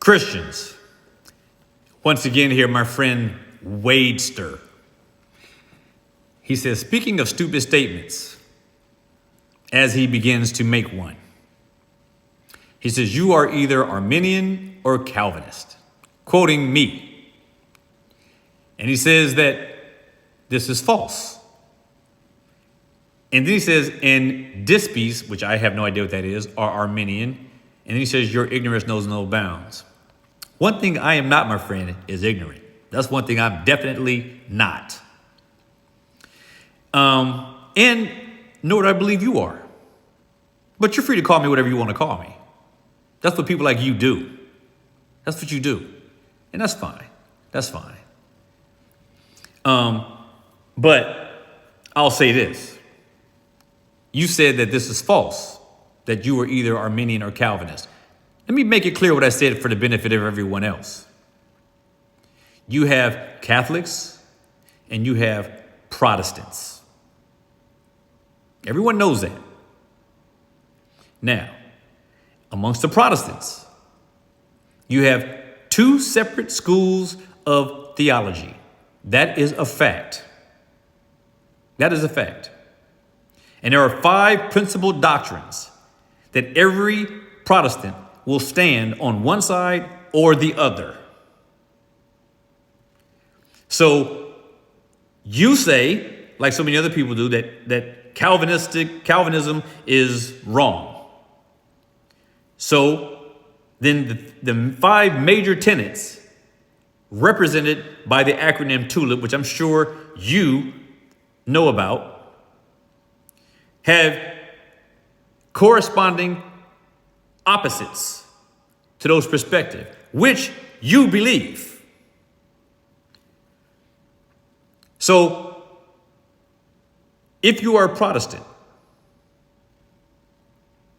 Christians. Once again here, my friend Wadester. He says, speaking of stupid statements, as he begins to make one, he says, you are either Arminian or Calvinist, quoting me. And he says that this is false. And then he says, and Dispies, which I have no idea what that is, are Arminian. And then he says, your ignorance knows no bounds. One thing I am not, my friend, is ignorant. That's one thing I'm definitely not. And nor do I believe you are. But you're free to call me whatever you want to call me. That's what people like you do. That's what you do. And that's fine. That's fine. But I'll say this. You said that this is false, that you were either Arminian or Calvinist. Let me make it clear what I said for the benefit of everyone else. You have Catholics and you have Protestants. Everyone knows that. Now, amongst the Protestants, you have two separate schools of theology. That is a fact. That is a fact. And there are 5 principal doctrines that every Protestant will stand on one side or the other. So you say, like so many other people do, that Calvinism is wrong. So then the 5 major tenets represented by the acronym TULIP, which I'm sure you know about, have corresponding opposites to those perspectives, which you believe. So if you are a Protestant,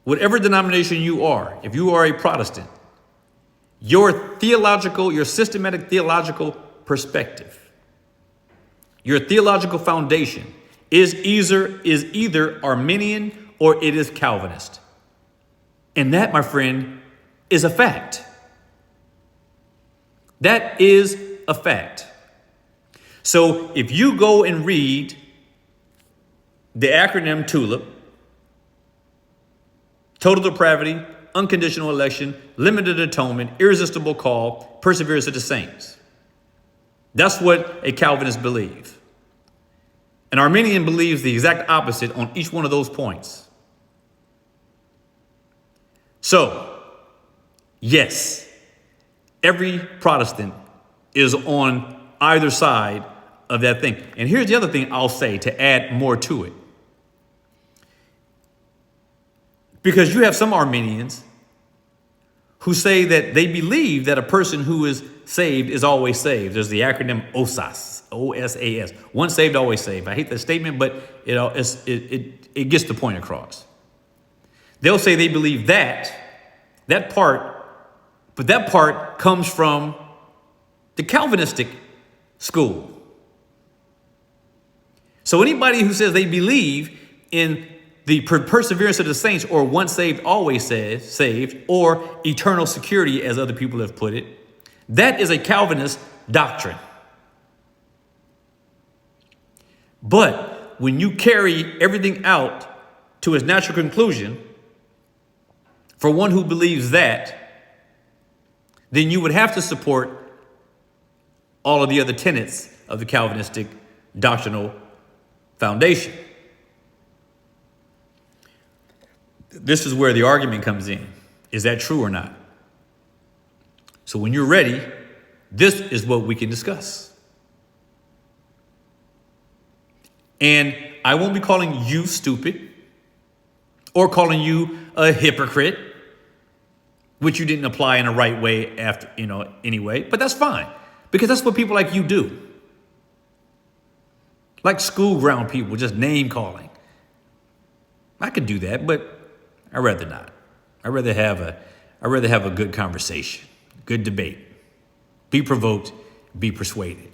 whatever denomination you are, if you are a Protestant, your systematic theological perspective, your theological foundation is either Arminian or it is Calvinist. And that, my friend, is a fact. That is a fact. So if you go and read the acronym TULIP, total depravity, unconditional election, limited atonement, irresistible call, perseverance of the saints. That's what a Calvinist believes. An Arminian believes the exact opposite on each one of those points. So, yes, every Protestant is on either side of that thing. And here's the other thing I'll say to add more to it. Because you have some Arminians who say that they believe that a person who is saved is always saved. There's the acronym OSAS, O-S-A-S. Once saved, always saved. I hate that statement, but it gets the point across. They'll say they believe that part, but that part comes from the Calvinistic school. So anybody who says they believe in the perseverance of the saints, or once saved, always saved, or eternal security, as other people have put it, that is a Calvinist doctrine. But when you carry everything out to its natural conclusion, for one who believes that, then you would have to support all of the other tenets of the Calvinistic doctrinal foundation. This is where the argument comes in. Is that true or not? So when you're ready, this is what we can discuss. And I won't be calling you stupid or calling you a hypocrite, which you didn't apply in the right way anyway, but that's fine, because that's what people like you do. Like school ground people, just name calling. I could do that, but I'd rather not. I'd rather have a good conversation, good debate. Be provoked, be persuaded.